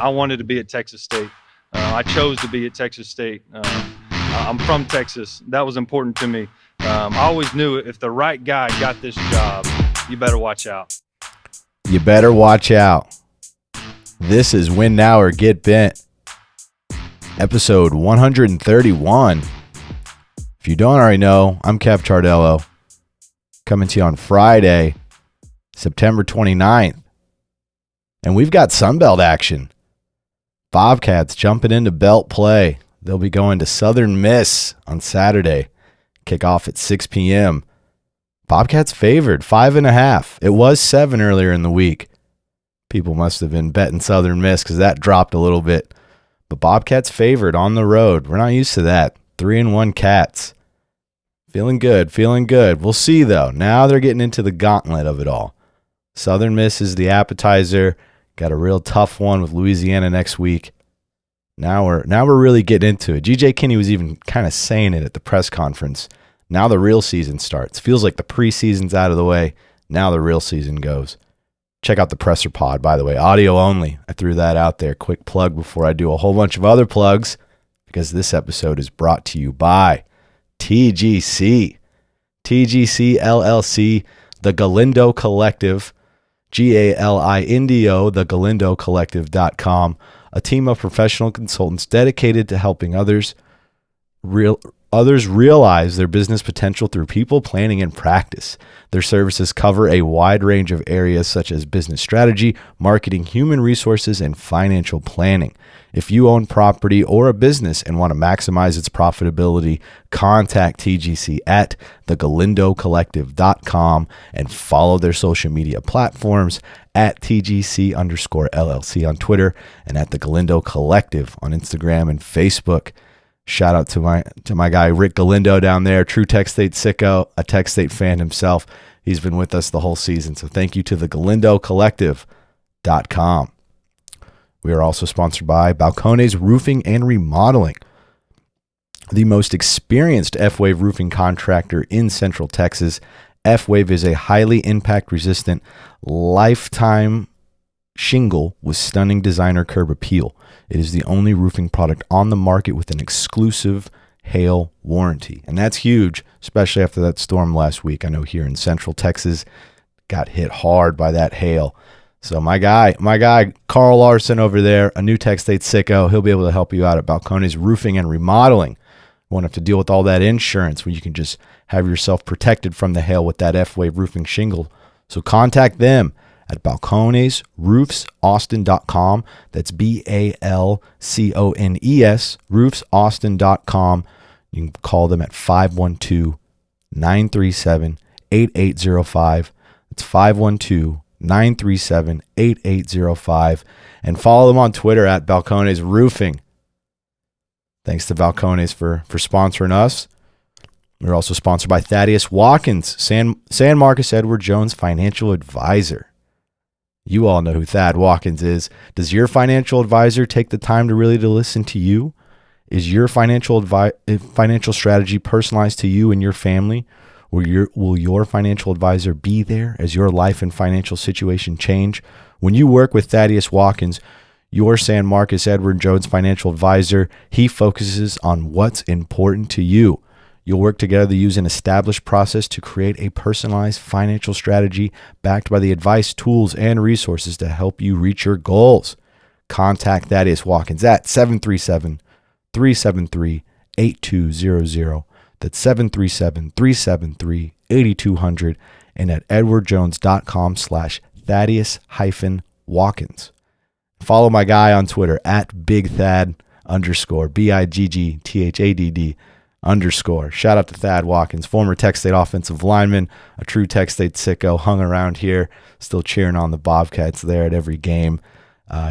I wanted to be at Texas State. I chose to be at Texas State. I'm from Texas. That was important to me. I always knew if the right guy got this job, you better watch out. You better watch out. This is Win Now or Get Bent, episode 131. If you don't already know, I'm Kev Chardello, coming to you on Friday, September 29th. And we've got Sunbelt action. Bobcats jumping into belt play. They'll be going to Southern Miss on Saturday. Kick off at 6 p.m. Bobcats favored 5.5. It was 7 earlier in the week. People must have been betting Southern Miss because that dropped a little bit. But Bobcats favored on the road. We're not used to that. 3-1 Cats. Feeling good, feeling good. We'll see, though. Now they're getting into the gauntlet of it all. Southern Miss is the appetizer. Got a real tough one with Louisiana next week. Now we're really getting into it. G.J. Kinney was even kind of saying it at the press conference. Now the real season starts. Feels like the preseason's out of the way. Now the real season goes. Check out the presser pod, by the way. Audio only. I threw that out there. Quick plug before I do a whole bunch of other plugs, because this episode is brought to you by TGC. TGC LLC, the Galindo Collective, Galindo, the Galindo Collective.com, a team of professional consultants dedicated to helping others realize their business potential through people, planning, and practice. Their services cover a wide range of areas such as business strategy, marketing, human resources, and financial planning. If you own property or a business and want to maximize its profitability, contact TGC at thegalindocollective.com and follow their social media platforms at TGC_LLC on Twitter and at the Galindo Collective on Instagram and Facebook. Shout out to my guy Rick Galindo down there, true Tech State sicko, a Tech State fan himself. He's been with us the whole season, so thank you to the GalindoCollective.com. We are also sponsored by Balcones Roofing and Remodeling, the most experienced F-Wave roofing contractor in Central Texas. F-Wave is a highly impact-resistant, lifetime shingle with stunning designer curb appeal. It is the only roofing product on the market with an exclusive hail warranty. And that's huge, especially after that storm last week. I know here in Central Texas got hit hard by that hail. So my guy, Carl Larson over there, a new Tech State sicko, he'll be able to help you out at Balcones Roofing and Remodeling. You won't have to deal with all that insurance when you can just have yourself protected from the hail with that F-Wave roofing shingle. So contact them at balconesroofsaustin.com. That's BALCONES, roofsaustin.com. You can call them at 512-937-8805. It's 512-937-8805. And follow them on Twitter at Balcones Roofing. Thanks to Balcones for sponsoring us. We're also sponsored by Thaddeus Watkins, San Marcos Edward Jones financial advisor. You all know who Thad Watkins is. Does your financial advisor take the time to listen to you? Is your financial strategy personalized to you and your family? Will your financial advisor be there as your life and financial situation change? When you work with Thaddeus Watkins, your San Marcos Edward Jones financial advisor, he focuses on what's important to you. You'll work together to use an established process to create a personalized financial strategy backed by the advice, tools, and resources to help you reach your goals. Contact Thaddeus Watkins at 737-373-8200. That's 737-373-8200 and at edwardjones.com/Thaddeus-Watkins. Follow my guy on Twitter at BigThad_, BIGGTHADD_. Shout out to Thad Watkins, former Tech State offensive lineman, a true Tech State sicko, hung around here, still cheering on the Bobcats there at every game.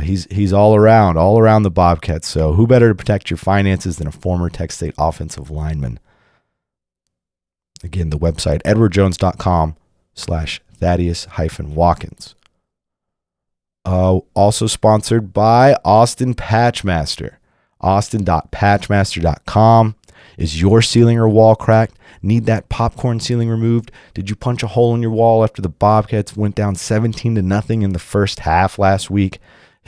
He's all around the Bobcats. So who better to protect your finances than a former Tech State offensive lineman? Again, the website, edwardjones.com/Thaddeus-Watkins. Also sponsored by Austin Patchmaster. Austin.patchmaster.com. Is your ceiling or wall cracked? Need that popcorn ceiling removed? Did you punch a hole in your wall after the Bobcats went down 17-0 in the first half last week?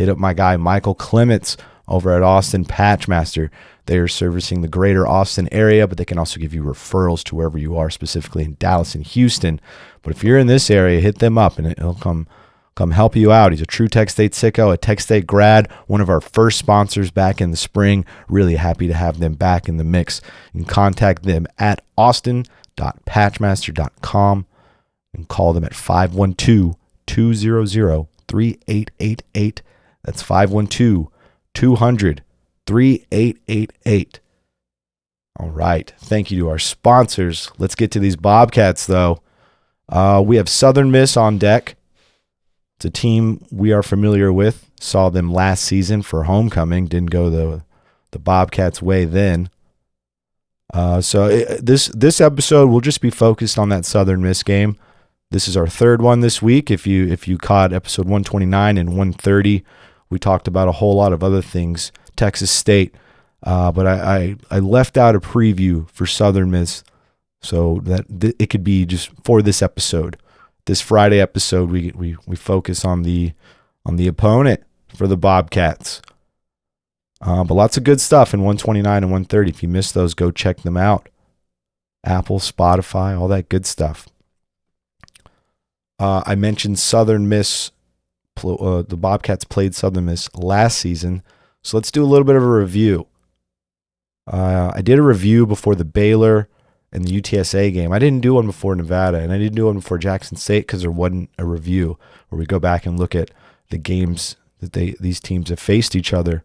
hit up my guy Michael Clements over at Austin Patchmaster. They are servicing the greater Austin area, but they can also give you referrals to wherever you are, specifically in Dallas and Houston. But if you're in this area, hit them up and he'll come help you out. He's a true Tech State sicko, a Tech State grad, one of our first sponsors back in the spring. Really happy to have them back in the mix. You can contact them at austin.patchmaster.com and call them at 512-200-3888. That's 512-200-3888. All right. Thank you to our sponsors. Let's get to these Bobcats, though. We have Southern Miss on deck. It's a team we are familiar with. Saw them last season for homecoming. Didn't go the Bobcats' way then. This episode will just be focused on that Southern Miss game. This is our third one this week. If you caught episode 129 and 130, we talked about a whole lot of other things. Texas State, but I left out a preview for Southern Miss so that it could be just for this episode. This Friday episode, we focus on the opponent for the Bobcats. But lots of good stuff in 129 and 130. If you missed those, go check them out. Apple, Spotify, all that good stuff. I mentioned Southern Miss. The Bobcats played Southern Miss last season. So let's do a little bit of a review. I did a review before the Baylor and the UTSA game. I didn't do one before Nevada, and I didn't do one before Jackson State because there wasn't a review where we go back and look at the games that these teams have faced each other.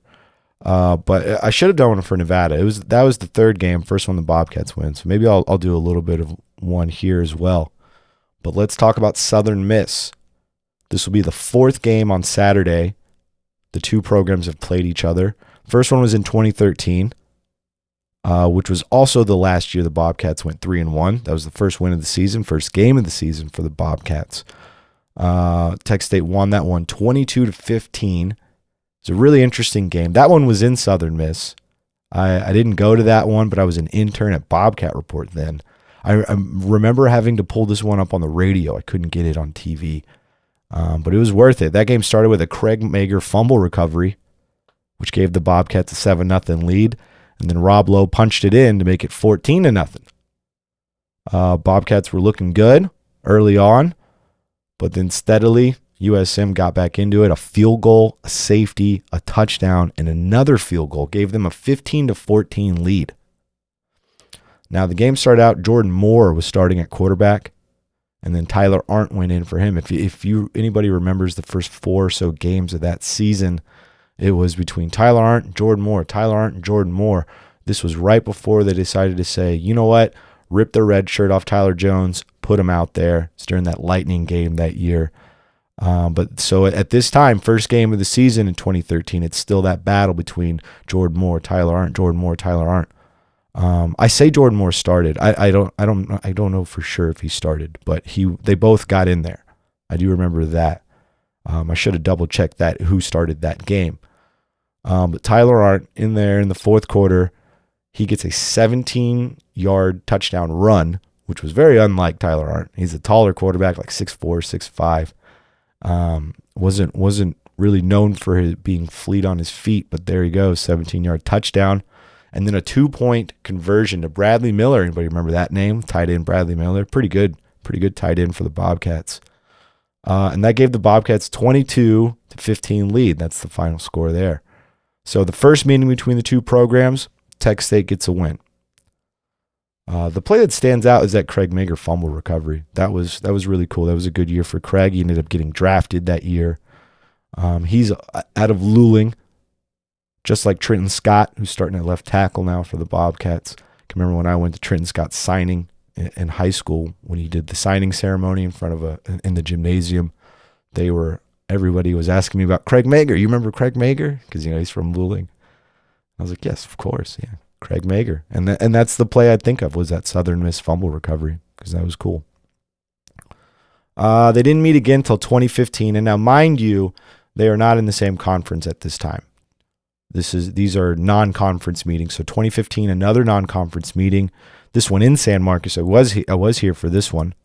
But I should have done one for Nevada. That was the third game, first one the Bobcats win. So maybe I'll do a little bit of one here as well. But let's talk about Southern Miss. This will be the fourth game on Saturday. The two programs have played each other. First one was in 2013, which was also the last year the Bobcats went 3-1. That was the first win of the season, first game of the season for the Bobcats. Tech State won that one 22-15. It's a really interesting game. That one was in Southern Miss. I didn't go to that one, but I was an intern at Bobcat Report then. I remember having to pull this one up on the radio. I couldn't get it on TV. But it was worth it. That game started with a Craig Mager fumble recovery, which gave the Bobcats a 7-0 lead. And then Rob Lowe punched it in to make it 14-0. Bobcats were looking good early on, but then steadily USM got back into it. A field goal, a safety, a touchdown, and another field goal gave them a 15-14 lead. Now the game started out, Jordan Moore was starting at quarterback, and then Tyler Arndt went in for him. If anybody remembers the first 4 or so games of that season, it was between Tyler Arndt and Jordan Moore. Tyler Arndt and Jordan Moore. This was right before they decided to say, you know what, rip the red shirt off Tyler Jones, put him out there. It's during that Lightning game that year. But so at this time, first game of the season in 2013, it's still that battle between Jordan Moore, Tyler Arndt, Jordan Moore, Tyler Arndt. I say Jordan Moore started. I don't know for sure if he started, but they both got in there. I do remember that. I should have double checked that who started that game. But Tyler Arndt in there in the fourth quarter, he gets a 17-yard touchdown run, which was very unlike Tyler Arndt. He's a taller quarterback, like 6'4", 6'5". Wasn't really known for being fleet on his feet, but there he goes, 17-yard touchdown. And then a 2-point conversion to Bradley Miller. Anybody remember that name? Tight end Bradley Miller. Pretty good tight end for the Bobcats. And that gave the Bobcats 22-15 lead. That's the final score there. So the first meeting between the two programs, Tech State gets a win. The play that stands out is that Craig Mager fumble recovery. That was really cool. That was a good year for Craig. He ended up getting drafted that year. He's out of Luling, just like Trenton Scott, who's starting at left tackle now for the Bobcats. I can remember when I went to Trenton Scott's signing in high school when he did the signing ceremony in the gymnasium. Everybody was asking me about Craig Mager. You remember Craig Mager? Because he's from Luling. I was like, yes, of course, yeah, Craig Mager. And that's the play I'd think of was that Southern Miss fumble recovery because that was cool. They didn't meet again until 2015, and now mind you, they are not in the same conference at this time. These are non-conference meetings. So 2015, another non-conference meeting. This one in San Marcos. I was here for this one.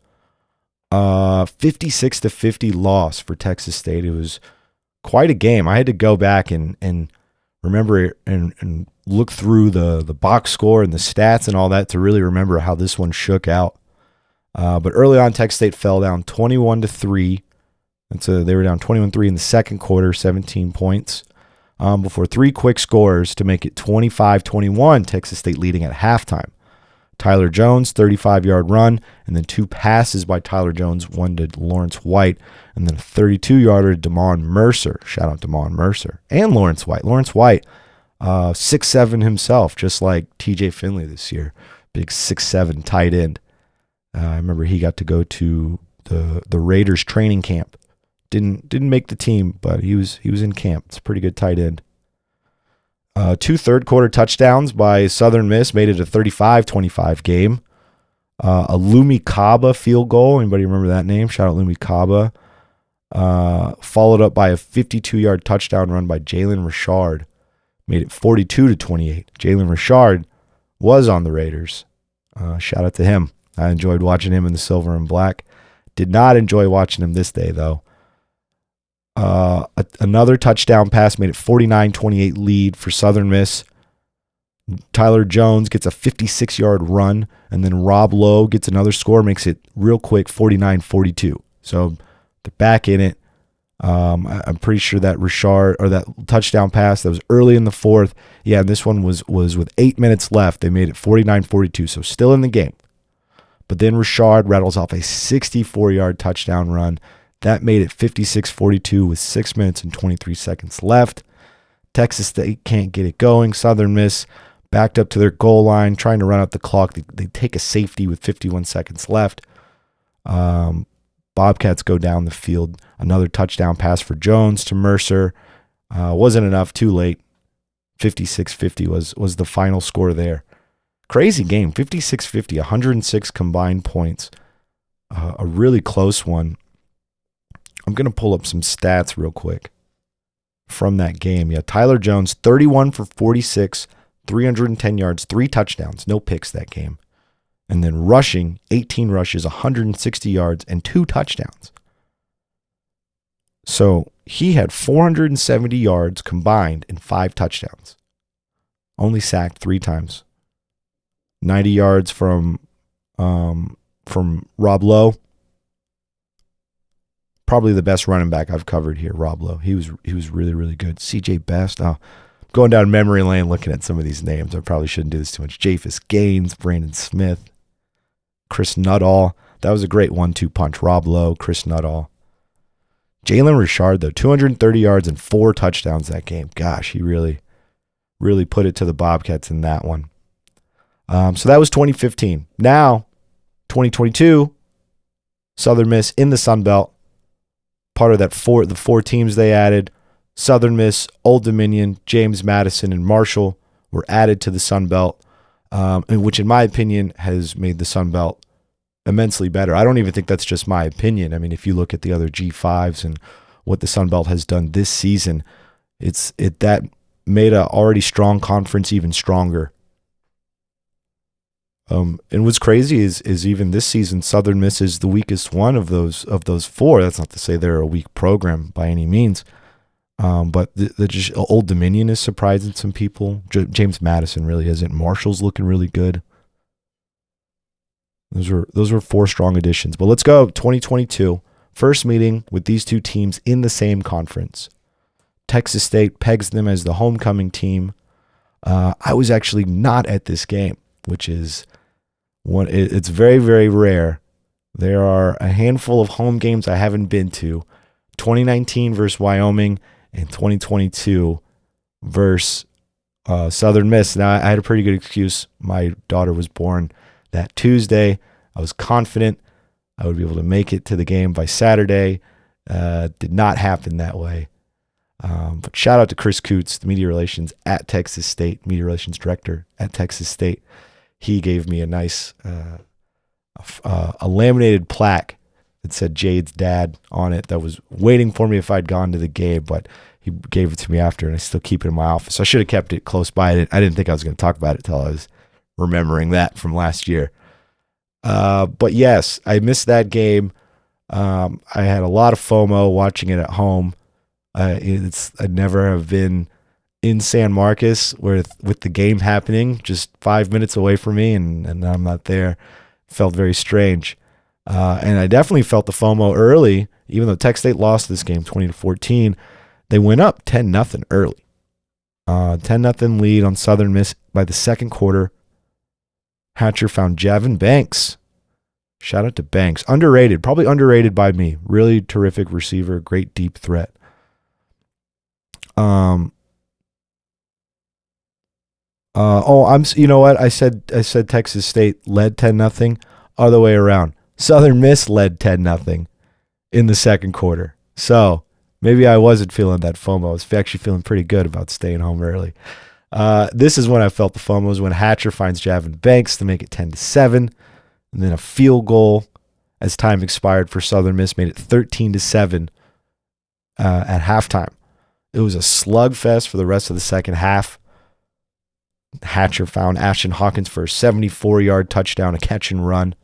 56-50 loss for Texas State. It was quite a game. I had to go back and remember and look through the box score and the stats and all that to really remember how this one shook out. But early on, Texas State fell down 21-3. They were down 21-3 in the second quarter, 17 points. Before 3 quick scores to make it 25-21, Texas State leading at halftime. Tyler Jones, 35-yard run, and then 2 passes by Tyler Jones, one to Lawrence White, and then a 32-yarder to Damon Mercer. Shout out to Damon Mercer. And Lawrence White. Lawrence White, 6'7" himself, just like TJ Finley this year. Big 6'7" tight end. I remember he got to go to the Raiders training camp. Didn't make the team, but he was in camp. It's a pretty good tight end. 2 third-quarter touchdowns by Southern Miss made it a 35-25 game. A Lumi Kaba field goal. Anybody remember that name? Shout out Lumi Kaba. Followed up by a 52-yard touchdown run by Jalen Richard. Made it 42-28. Jalen Richard was on the Raiders. Shout out to him. I enjoyed watching him in the silver and black. Did not enjoy watching him this day, though. Another touchdown pass made it 49-28 lead for Southern Miss. Tyler Jones gets a 56-yard run, and then Rob Lowe gets another score, makes it real quick 49-42. So they're back in it. I'm pretty sure that that touchdown pass that was early in the fourth. Yeah, this one was with 8 minutes left. They made it 49-42, so still in the game. But then Richard rattles off a 64-yard touchdown run. That made it 56-42 with 6 minutes and 23 seconds left. Texas State can't get it going. Southern Miss backed up to their goal line, trying to run out the clock. They take a safety with 51 seconds left. Bobcats go down the field. Another touchdown pass for Jones to Mercer. Wasn't enough, too late. 56-50 was the final score there. Crazy game, 56-50, 106 combined points. A really close one. I'm going to pull up some stats real quick from that game. Yeah, Tyler Jones, 31 for 46, 310 yards, 3 touchdowns, no picks that game. And then rushing, 18 rushes, 160 yards, and 2 touchdowns. So he had 470 yards combined and 5 touchdowns. Only sacked 3 times. 90 yards from Rob Lowe. Probably the best running back I've covered here, Rob Lowe. He was really, really good. CJ Best. Going down memory lane looking at some of these names. I probably shouldn't do this too much. Japhus Gaines, Brandon Smith, Chris Nuttall. That was a great 1-2 punch. Rob Lowe, Chris Nuttall. Jalen Richard, though, 230 yards and 4 touchdowns that game. Gosh, he really, really put it to the Bobcats in that one. So that was 2015. Now, 2022, Southern Miss in the Sun Belt. Part of the 4 teams they added, Southern Miss, Old Dominion, James Madison, and Marshall were added to the Sun Belt, which in my opinion has made the Sun Belt immensely better. I don't even think that's just my opinion. I mean, if you look at the other G5s and what the Sun Belt has done this season, that made a already strong conference even stronger. And what's crazy is even this season, Southern Miss is the weakest one of those 4. That's not to say they're a weak program by any means, but the Old Dominion is surprising some people. James Madison really isn't. Marshall's looking really good. Those were 4 strong additions. But let's go 2022. First meeting with these 2 teams in the same conference. Texas State pegs them as the homecoming team. I was actually not at this game, which is it's very, very rare. There are a handful of home games I haven't been to. 2019 versus Wyoming and 2022 versus Southern Miss. Now, I had a pretty good excuse. My daughter was born that Tuesday. I was confident I would be able to make it to the game by Saturday. Did not happen that way. But shout out to Chris Coots, the media relations at Texas State, media relations director at Texas State. He gave me a nice a laminated plaque that said Jade's dad on it that was waiting for me if I'd gone to the game, but he gave it to me after, and I still keep it in my office. I should have kept it close by. I didn't think I was going to talk about it until I was remembering that from last year. But yes, I missed that game. I had a lot of FOMO watching it at home. I'd never have been in San Marcos with the game happening just 5 minutes away from me, and I'm not there. Felt very strange. And I definitely felt the FOMO early, even though Tech State lost this game 20-14. They went up 10-0 early. 10-0 lead on Southern Miss by the second quarter. Hatcher found Javin Banks. Shout out to Banks. Underrated, probably underrated by me. Really terrific receiver, great deep threat. You know what? I said Texas State led 10-0. Other way around. Southern Miss led 10-0 in the second quarter. So maybe I wasn't feeling that FOMO. I was actually feeling pretty good about staying home early. This is when I felt the FOMO, was when Hatcher finds Javin Banks to make it 10-7. And then a field goal as time expired for Southern Miss made it 13-7 at halftime. It was a slugfest for the rest of the second half. Hatcher found Ashton Hawkins for a 74-yard touchdown, a catch and run.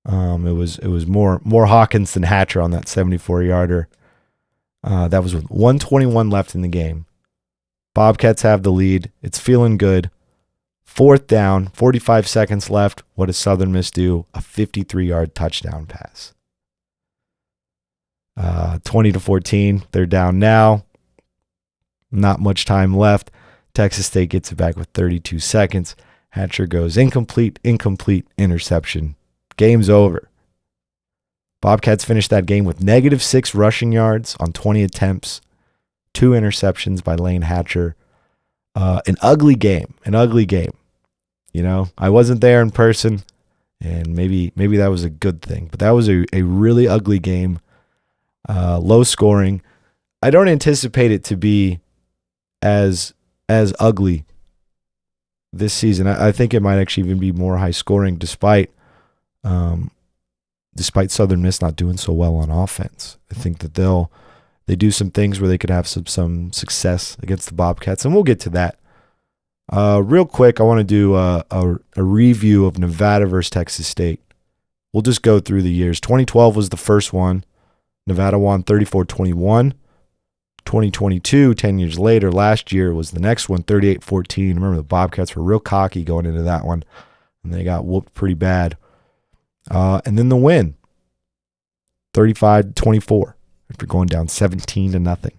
It was more Hawkins than Hatcher on that 74-yarder. That was with 1:21 left in the game. Bobcats have the lead. It's feeling good. Fourth down, 45 seconds left. What does Southern Miss do? A 53-yard touchdown pass. 20-14. They're down now. Not much time left. Texas State gets it back with 32 seconds. Hatcher goes incomplete, interception. Game's over. Bobcats finished that game with -6 rushing yards on 20 attempts, 2 interceptions by Lane Hatcher. An ugly game. You know, I wasn't there in person, and maybe that was a good thing. But that was a really ugly game. Low scoring. I don't anticipate it to be as ugly this season. I think it might actually even be more high scoring, despite Southern Miss not doing so well on offense. I think that they do some things where they could have some success against the Bobcats, and we'll get to that. Real quick, I want to do a review of Nevada versus Texas State. We'll just go through the years. 2012 was the first one. Nevada won 34-21. 2022, 10 years later, last year was the next one, 38-14. Remember, the Bobcats were real cocky going into that one, and they got whooped pretty bad. And then the win, 35-24, after going down 17-0.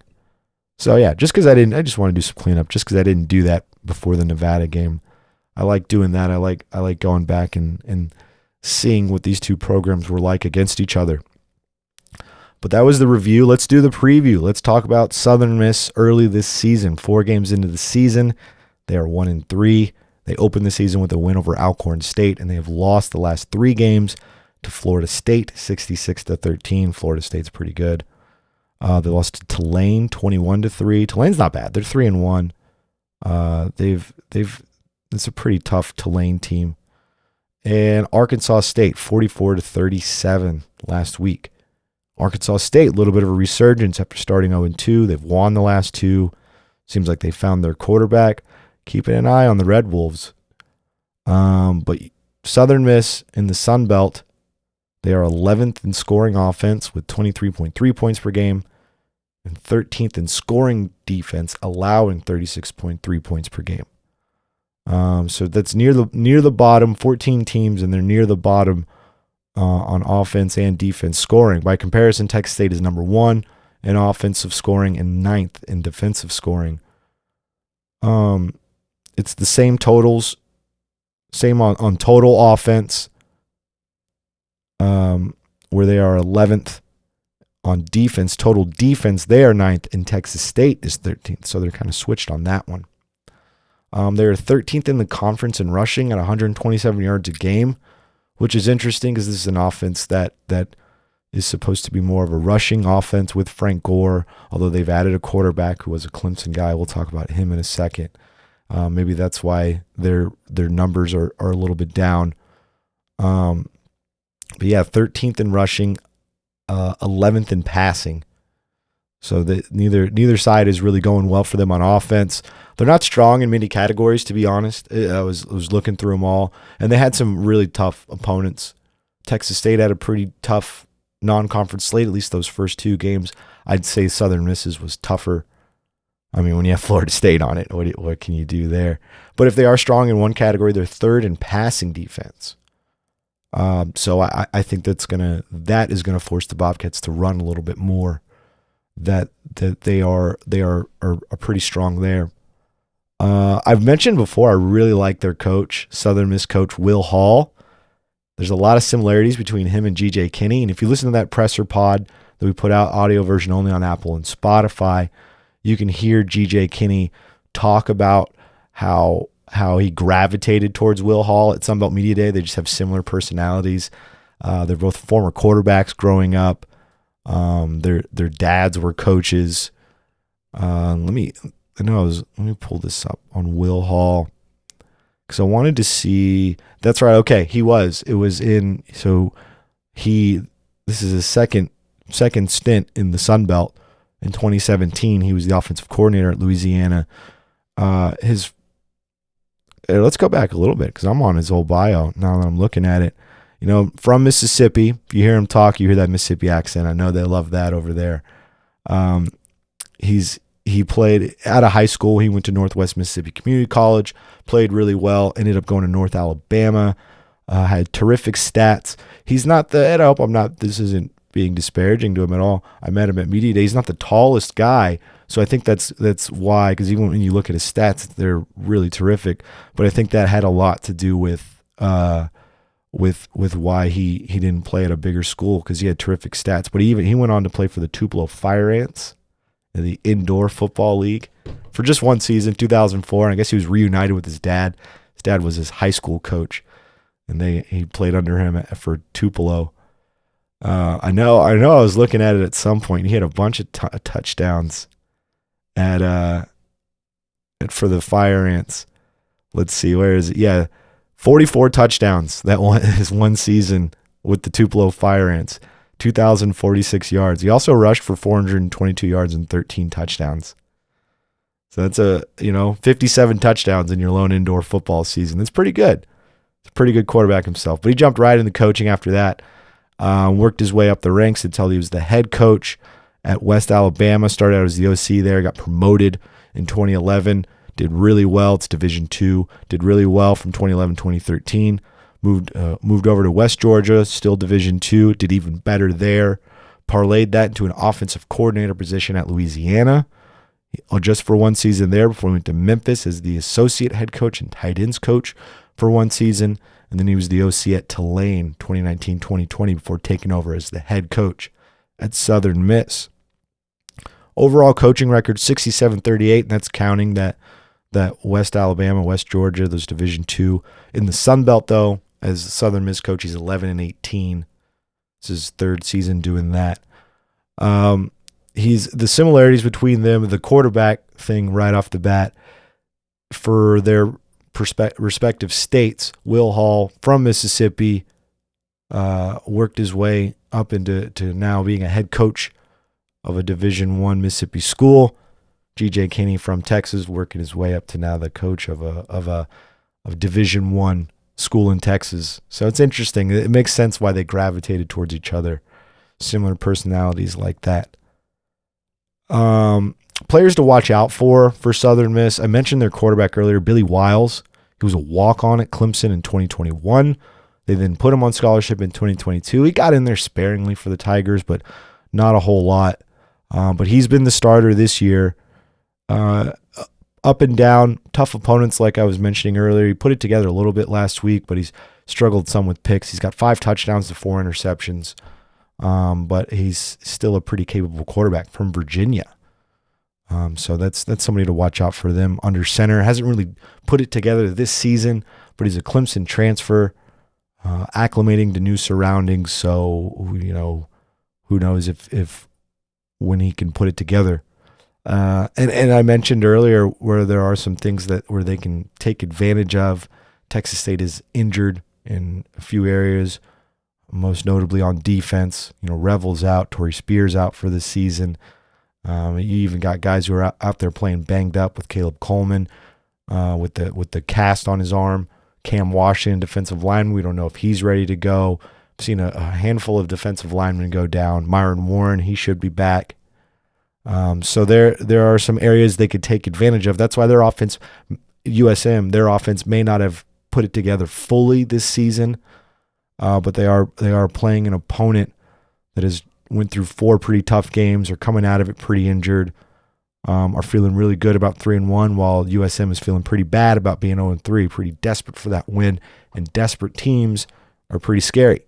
So yeah, I just want to do some cleanup, just because I didn't do that before the Nevada game. I like doing that. I like going back and seeing what these two programs were like against each other. But that was the review. Let's do the preview. Let's talk about Southern Miss early this season. 4 games into the season, they are 1-3. They opened the season with a win over Alcorn State, and they have lost the last 3 games to Florida State, 66-13. Florida State's pretty good. They lost to Tulane, 21-3. Tulane's not bad. They're 3-1. It's a pretty tough Tulane team. And Arkansas State, 44-37 last week. Arkansas State, a little bit of a resurgence after starting 0-2. They've won the last 2. Seems like they found their quarterback. Keeping an eye on the Red Wolves. But Southern Miss in the Sun Belt, they are 11th in scoring offense with 23.3 points per game and 13th in scoring defense, allowing 36.3 points per game. So that's near the bottom, 14 teams, and they're near the bottom on offense and defense scoring. By comparison, Texas State is number 1 in offensive scoring and 9th in defensive scoring. It's the same totals, same on total offense, where they are 11th. On defense, total defense, they are 9th, and Texas State is 13th. So they're kind of switched on that one. They're 13th in the conference in rushing at 127 yards a game, which is interesting because this is an offense that is supposed to be more of a rushing offense with Frank Gore, although they've added a quarterback who was a Clemson guy. We'll talk about him in a second. Maybe that's why their numbers are a little bit down. But yeah, 13th in rushing, 11th in passing. So neither side is really going well for them on offense. They're not strong in many categories, to be honest. I was looking through them all, and they had some really tough opponents. Texas State had a pretty tough non-conference slate, at least those first 2 games. I'd say Southern Miss's was tougher. I mean, when you have Florida State on it, what can you do there? But if they are strong in one category, they're third in passing defense. So I think that is gonna force the Bobcats to run a little bit more. That they are pretty strong there. I've mentioned before, I really like their coach, Southern Miss coach Will Hall. There's a lot of similarities between him and GJ Kinney. And if you listen to that presser pod that we put out, audio version only on Apple and Spotify, you can hear GJ Kinney talk about how he gravitated towards Will Hall at Sunbelt Media Day. They just have similar personalities. They're both former quarterbacks growing up. Their dads were coaches. Let me pull this up on Will Hall because I wanted to see. That's right. Okay, this is his second stint in the Sun Belt. In 2017, he was the offensive coordinator at Louisiana. Let's go back a little bit because I'm on his whole bio now that I'm looking at it. From Mississippi. If you hear him talk, you hear that Mississippi accent. I know they love that over there. He played out of high school. He went to Northwest Mississippi Community College, played really well, ended up going to North Alabama, had terrific stats. He's not this isn't being disparaging to him at all. I met him at Media Day. He's not the tallest guy, so I think that's why, because even when you look at his stats, they're really terrific. But I think that had a lot to do with why he didn't play at a bigger school, because he had terrific stats. But he went on to play for the Tupelo Fire Ants in the Indoor Football League for just one season, 2004. And I guess he was reunited with his dad. His dad was his high school coach, and he played under him for Tupelo. I know. I was looking at it at some point. He had a bunch of touchdowns for the Fire Ants. Let's see, where is it? Yeah, 44 touchdowns his one season with the Tupelo Fire Ants, 2,046 yards. He also rushed for 422 yards and 13 touchdowns. So that's 57 touchdowns in your lone indoor football season. That's pretty good. He's a pretty good quarterback himself. But he jumped right into coaching after that. Worked his way up the ranks until he was the head coach at West Alabama. Started out as the OC there, got promoted in 2011. Did really well. It's Division II. Did really well from 2011 2013. Moved over to West Georgia, still Division II. Did even better there. Parlayed that into an offensive coordinator position at Louisiana, just for one season there before he went to Memphis as the associate head coach and tight ends coach for one season. And then he was the OC at Tulane 2019-2020 before taking over as the head coach at Southern Miss. Overall coaching record 67-38, and that's counting that West Alabama, West Georgia, those Division II. In the Sun Belt, though, as Southern Miss coach, he's 11-18. This is his third season doing that. He's the similarities between them, the quarterback thing right off the bat for their respective states. Will Hall from Mississippi worked his way up into now being a head coach of a Division I Mississippi school. GJ Kinney from Texas working his way up to now the coach of a Division I school in Texas. So it's interesting. It makes sense why they gravitated towards each other. Similar personalities like that. Players to watch out for Southern Miss. I mentioned their quarterback earlier, Billy Wiles. He was a walk-on at Clemson in 2021. They then put him on scholarship in 2022. He got in there sparingly for the Tigers, but not a whole lot. But he's been the starter this year. Up and down, tough opponents like I was mentioning earlier. He put it together a little bit last week, but he's struggled some with picks. He's got 5 touchdowns to 4 interceptions, but he's still a pretty capable quarterback from Virginia. So that's somebody to watch out for them under center. Hasn't really put it together this season, but he's a Clemson transfer, acclimating to new surroundings. So, who knows if when he can put it together. And I mentioned earlier where there are some things where they can take advantage of. Texas State is injured in a few areas, most notably on defense. Revel's out, Torrey Spears out for the season. You even got guys who are out there playing banged up with Caleb Coleman, with the cast on his arm. Cam Washington, defensive lineman, we don't know if he's ready to go. I've seen a handful of defensive linemen go down. Myron Warren, he should be back. So there are some areas they could take advantage of. That's why their offense, their offense may not have put it together fully this season, but they are playing an opponent that has went through 4 pretty tough games, are coming out of it pretty injured, are feeling really good about 3-1, while USM is feeling pretty bad about being 0-3, pretty desperate for that win, and desperate teams are pretty scary.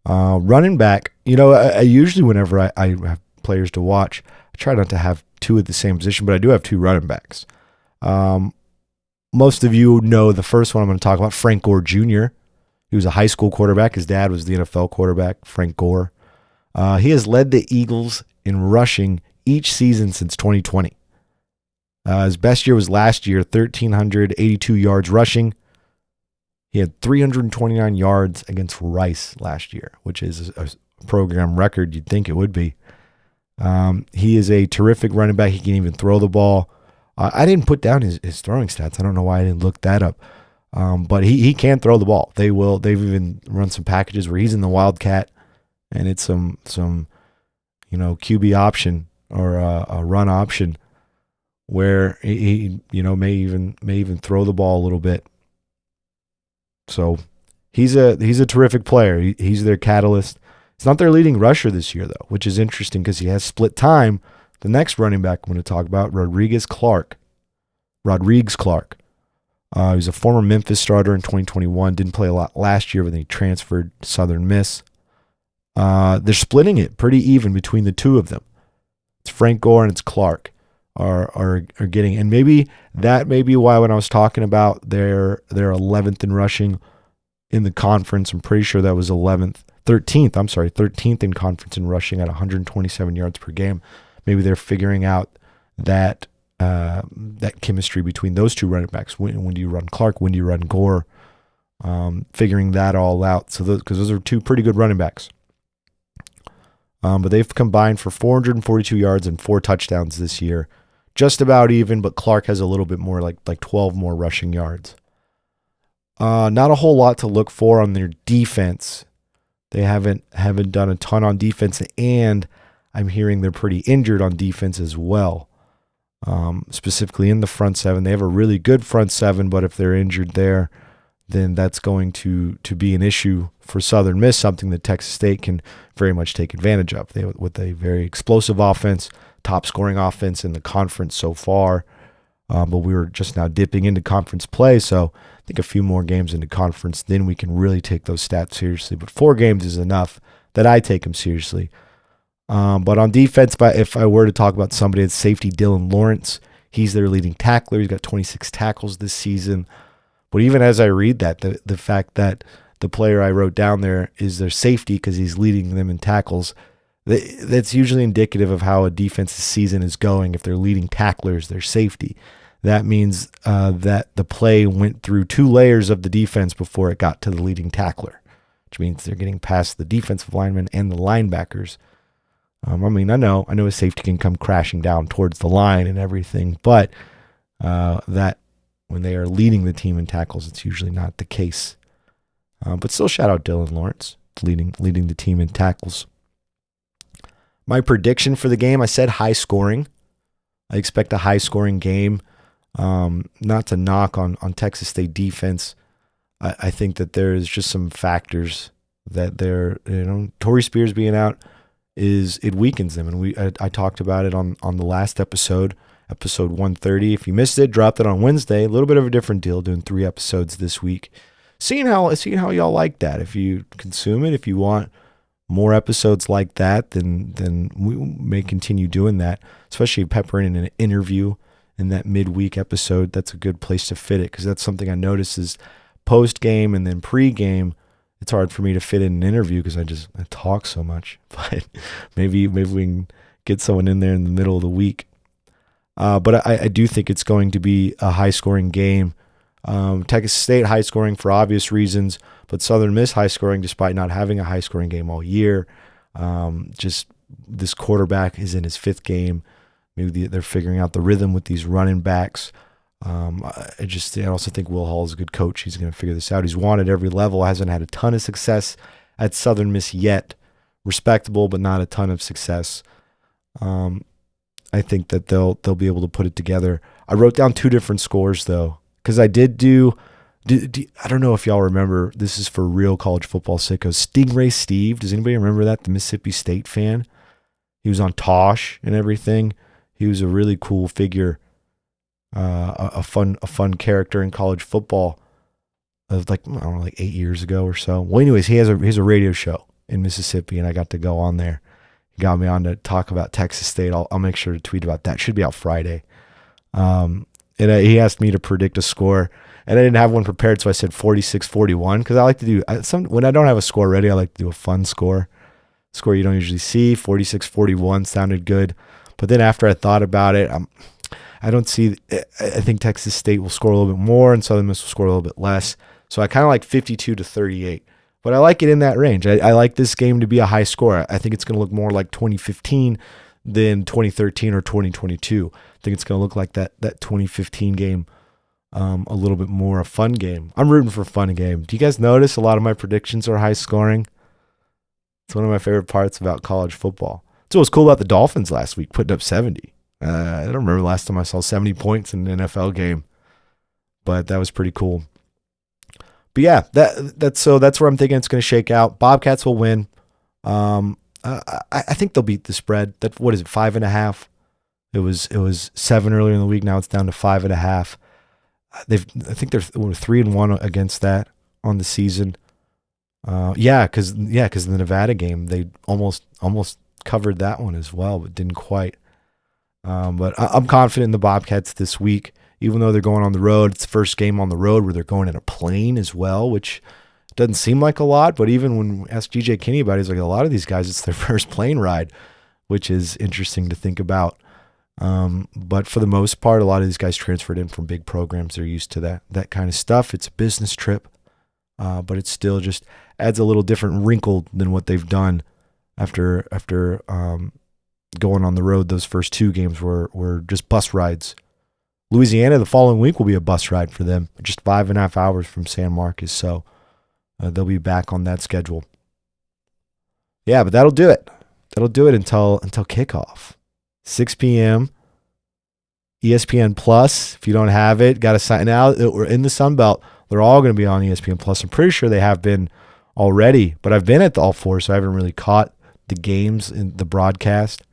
Running back, I usually, whenever I have players to watch, I try not to have 2 at the same position, but I do have 2 running backs. Most of you know the first one I'm going to talk about, Frank Gore Jr. He was a high school quarterback. His dad was the NFL quarterback, Frank Gore. He has led the Eagles in rushing each season since 2020. His best year was last year, 1,382 yards rushing. He had 329 yards against Rice last year, which is a program record. You'd think it would be. He is a terrific running back. He can even throw the ball. I didn't put down his throwing stats. I don't know why I didn't look that up. But he can throw the ball. They've even run some packages where he's in the Wildcat, and it's some QB option or a run option where he may even throw the ball a little bit. So he's a terrific player. He's their catalyst. He's not their leading rusher this year though, which is interesting because he has split time. The next running back I'm going to talk about, Rodriguez Clark. He was a former Memphis starter in 2021. Didn't play a lot last year, but then he transferred to Southern Miss. They're splitting it pretty even between the 2 of them. It's Frank Gore and it's Clark are getting, and maybe that may be why when I was talking about their 11th in rushing in the conference, I'm pretty sure that was 13th in conference in rushing at 127 yards per game. Maybe they're figuring out that chemistry between those 2 running backs. When do you run Clark? When do you run Gore? Figuring that all out. So because those are 2 pretty good running backs. But they've combined for 442 yards and 4 touchdowns this year. Just about even, but Clark has a little bit more, like 12 more rushing yards. Not a whole lot to look for on their defense. They haven't done a ton on defense, and I'm hearing they're pretty injured on defense as well. Specifically in the front 7. They have a really good front 7, but if they're injured there, then that's going to be an issue for Southern Miss, something that Texas State can very much take advantage of. With a very explosive offense, top scoring offense in the conference so far, but we were just now dipping into conference play, so I think a few more games into conference, then we can really take those stats seriously. But 4 games is enough that I take them seriously. But on defense, if I were to talk about somebody at safety, Dylan Lawrence, he's their leading tackler. He's got 26 tackles this season. But even as I read that, the fact that the player I wrote down there is their safety because he's leading them in tackles, that's usually indicative of how a defense's season is going. If they're leading tacklers, their safety. That means that the play went through 2 layers of the defense before it got to the leading tackler, which means they're getting past the defensive linemen and the linebackers. I know a safety can come crashing down towards the line and everything, but that when they are leading the team in tackles, it's usually not the case. But still, shout out Dylan Lawrence, leading the team in tackles. My prediction for the game, I said high scoring. I expect a high scoring game. Not to knock on Texas State defense. I think that there is just some factors that Torrey Spears being out it weakens them. And I talked about it on the last episode 130. If you missed it, dropped it on Wednesday. A little bit of a different deal, doing 3 episodes this week. Seeing how y'all like that. If you consume it, if you want more episodes like that, then we may continue doing that, especially peppering in an interview in that midweek episode. That's a good place to fit it, because that's something I notice is post-game and then pre-game, it's hard for me to fit in an interview because I talk so much. But maybe we can get someone in there in the middle of the week. But I do think it's going to be a high-scoring game. Texas State high-scoring for obvious reasons, but Southern Miss high-scoring despite not having a high-scoring game all year. Just this quarterback is in his 5th game. Maybe they're figuring out the rhythm with these running backs. I also think Will Hall is a good coach. He's going to figure this out. He's won at every level, hasn't had a ton of success at Southern Miss yet, respectable, but not a ton of success. I think that they'll be able to put it together. I wrote down 2 different scores though, because I did do. I don't know if y'all remember. This is for real college football sickos. Stingray Steve. Does anybody remember that? The Mississippi State fan. He was on Tosh and everything. He was a really cool figure, a fun character in college football. Of like, I don't know, like 8 years ago or so. Well, anyways, he has a radio show in Mississippi, and I got to go on there. He got me on to talk about Texas State. I'll make sure to tweet about that. Should be out Friday. And he asked me to predict a score, and I didn't have one prepared, so I said 46-41 because I like to do when I don't have a score ready, I like to do a fun score you don't usually see. 46-41 sounded good, but then after I thought about it, I don't see. I think Texas State will score a little bit more, and Southern Miss will score a little bit less. So I kind of like 52-38, but I like it in that range. I like this game to be a high score. I think it's going to look more like 2015 than 2013 or 2022. I think it's going to look like that 2015 game, a little bit more a fun game. I'm rooting for a fun game. Do you guys notice a lot of my predictions are high scoring? It's one of my favorite parts about college football. That's what was cool about the Dolphins last week, putting up 70. I don't remember the last time I saw 70 points in an NFL game, but that was pretty cool. But yeah, that's where I'm thinking it's going to shake out. Bobcats will win. I think they'll beat the spread. What is it, 5.5? It was 7 earlier in the week. Now it's down to 5.5. I think they're 3-1 against that on the season. Because the Nevada game they almost covered that one as well, but didn't quite. But I'm confident in the Bobcats this week. Even though they're going on the road, it's the first game on the road where they're going in a plane as well, which doesn't seem like a lot. But even when we asked GJ Kinney about it, he's like, a lot of these guys, it's their first plane ride, which is interesting to think about. But for the most part, a lot of these guys transferred in from big programs. They're used to that kind of stuff. It's a business trip, but it still just adds a little different wrinkle than what they've done after going on the road. Those first 2 games were just bus rides. Louisiana the following week will be a bus ride for them, just 5.5 hours from San Marcos. So they'll be back on that schedule. Yeah, but that'll do it. That'll do it until kickoff, 6 p.m. ESPN Plus. If you don't have it, got to sign out. We're in the Sun Belt. They're all going to be on ESPN Plus. I'm pretty sure they have been already, but I've been at all 4, so I haven't really caught the games in the broadcast.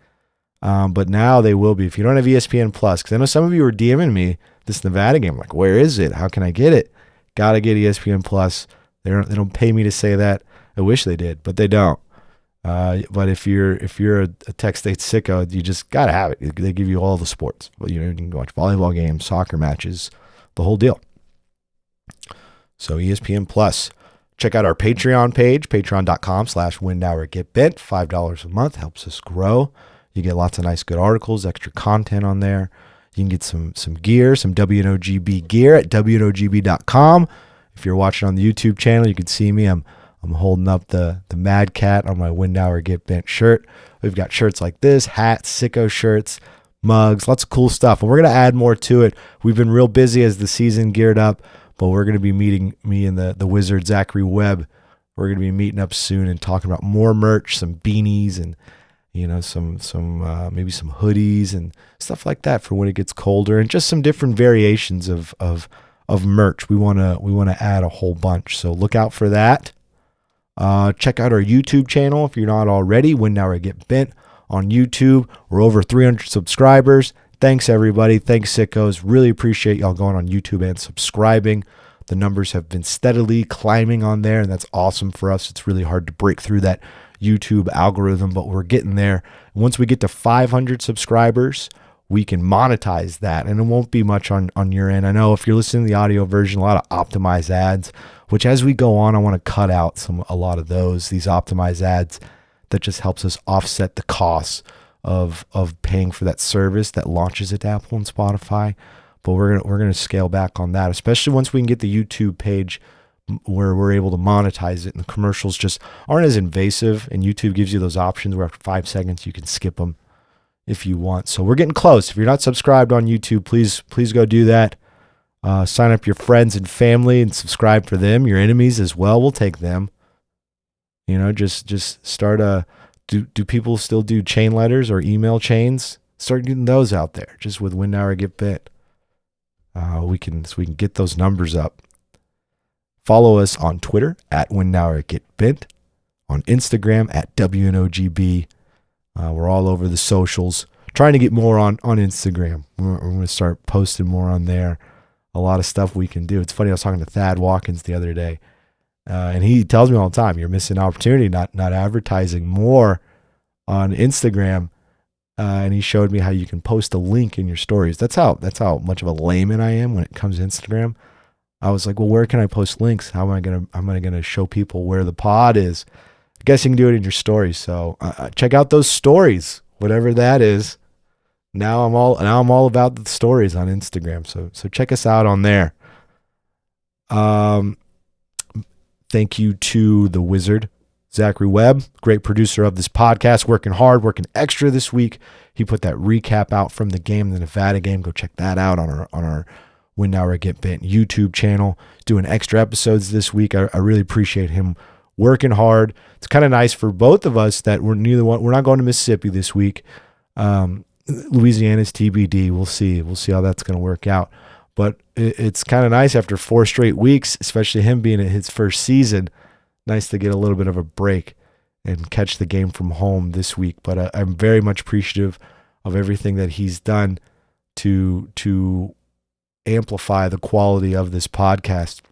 But now they will be. If you don't have ESPN Plus, because I know some of you were DMing me this Nevada game, like, where is it? How can I get it? Got to get ESPN Plus. They don't pay me to say that. I wish they did, but they don't. But if you're a Tech State sicko, you just got to have it. They give you all the sports. Well, you can watch volleyball games, soccer matches, the whole deal. So ESPN Plus. Check out our Patreon page, patreon.com/windhourgetbent. $5 a month helps us grow. You get lots of nice, good articles, extra content on there. You can get some gear, some WNOGB gear at WNOGB.com. If you're watching on the YouTube channel, you can see me. I'm holding up the Mad Cat on my Wind Hour Get Bent shirt. We've got shirts like this, hats, sicko shirts, mugs, lots of cool stuff. And we're going to add more to it. We've been real busy as the season geared up, but we're going to be meeting me and the wizard, Zachary Webb. We're going to be meeting up soon and talking about more merch, some beanies and some maybe some hoodies and stuff like that for when it gets colder, and just some different variations of merch. We want to add a whole bunch, so look out for that. Check out our YouTube channel if you're not already. Wind Hour Get Bent on YouTube. We're over 300 subscribers. Thanks everybody. Thanks sickos. Really appreciate y'all going on YouTube and subscribing. The numbers have been steadily climbing on there, and that's awesome for us. It's really hard to break through that YouTube algorithm, but we're getting there. Once we get to 500 subscribers, we can monetize that, and it won't be much on your end. I know if you're listening to the audio version, a lot of optimized ads, which as we go on, I want to cut out a lot of these optimized ads. That just helps us offset the costs of paying for that service that launches it to Apple and Spotify. But we're gonna scale back on that, especially once we can get the YouTube page where we're able to monetize it, and the commercials just aren't as invasive, and YouTube gives you those options where after 5 seconds you can skip them if you want. So we're getting close. If you're not subscribed on YouTube, please go do that. Sign up your friends and family and subscribe for them. Your enemies as well, we'll take them. Just start do people still do chain letters or email chains? Start getting those out there just with Win Now or Get Bent. We can get those numbers up. Follow us on Twitter at Win Now or Get Bent, on Instagram at WNOGB. We're all over the socials. Trying to get more on Instagram. We're going to start posting more on there. A lot of stuff we can do. It's funny, I was talking to Thad Watkins the other day, and he tells me all the time, you're missing an opportunity not advertising more on Instagram. And he showed me how you can post a link in your stories. That's how much of a layman I am when it comes to Instagram. I was like, well, where can I post links? How am I gonna show people where the pod is? I guess you can do it in your stories. So check out those stories, whatever that is. Now I'm all about the stories on Instagram. So check us out on there. Thank you to the Wizard, Zachary Webb, great producer of this podcast, working hard, working extra this week. He put that recap out from the game, the Nevada game. Go check that out on our Win Now or Get Bent YouTube channel. Doing extra episodes this week. I really appreciate him working hard. It's kind of nice for both of us that we're not going to Mississippi this week. Louisiana's TBD. We'll see how that's going to work out. But it's kind of nice after 4 straight weeks, especially him being in his first season. Nice to get a little bit of a break and catch the game from home this week. But I'm very much appreciative of everything that he's done to amplify the quality of this podcast.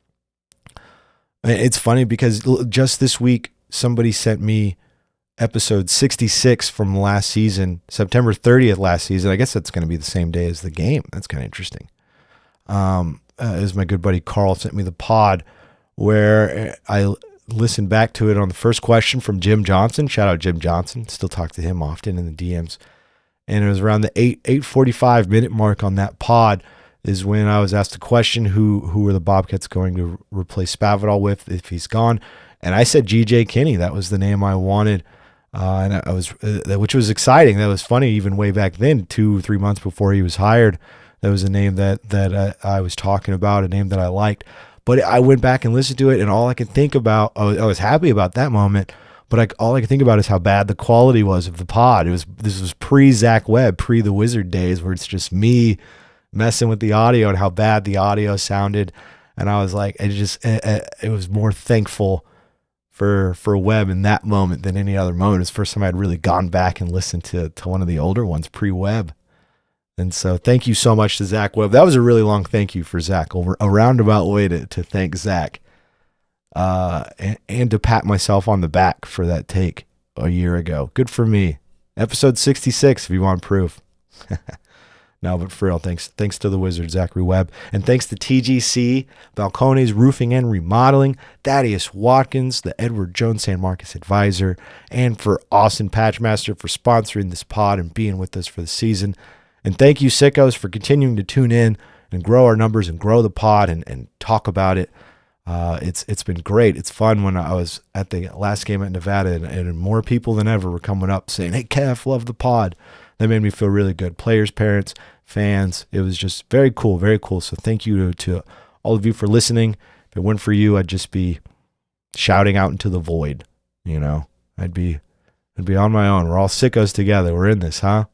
It's funny because just this week, somebody sent me episode 66 from last season, September 30th last season. I guess that's going to be the same day as the game. That's kind of interesting. As my good buddy Carl sent me the pod where I listened back to it on the first question from Jim Johnson. Shout out Jim Johnson. Still talk to him often in the DMs. And it was around the 8:45 minute mark on that pod is when I was asked a question, who are the Bobcats going to replace Spavital with if he's gone? And I said G.J. Kinney. That was the name I wanted. And I was, which was exciting. That was funny even way back then, 2-3 months before he was hired. That was a name that I was talking about, a name that I liked. But I went back and listened to it, and all I could think about, I was happy about that moment, but all I could think about is how bad the quality was of the pod. This was pre-Zach Webb, pre-the Wizard days, where it's just me messing with the audio and how bad the audio sounded. And I was like, it was more thankful for Webb in that moment than any other moment. It was the first time I'd really gone back and listened to one of the older ones, pre-Webb. And so thank you so much to Zach Webb. That was a really long thank you for Zach, over a roundabout way to thank Zach, and to pat myself on the back for that take a year ago. Good for me. Episode 66, if you want proof. No, but for real, thanks to the Wizard, Zachary Webb. And thanks to TGC, Balcones Roofing and Remodeling, Thaddeus Watkins, the Edward Jones San Marcos Advisor, and for Austin Patchmaster for sponsoring this pod and being with us for the season. And thank you, sickos, for continuing to tune in and grow our numbers and grow the pod and talk about it. It's been great. It's fun. When I was at the last game at Nevada and more people than ever were coming up saying, "Hey, Kev, love the pod." That made me feel really good. Players, parents, fans. It was just very cool, very cool. So thank you to all of you for listening. If it weren't for you, I'd just be shouting out into the void. I'd be on my own. We're all sickos together. We're in this, huh?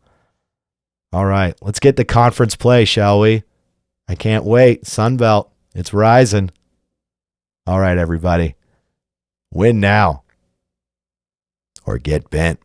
All right, let's get to conference play, shall we? I can't wait. Sunbelt, it's rising. All right, everybody. Win now or get bent.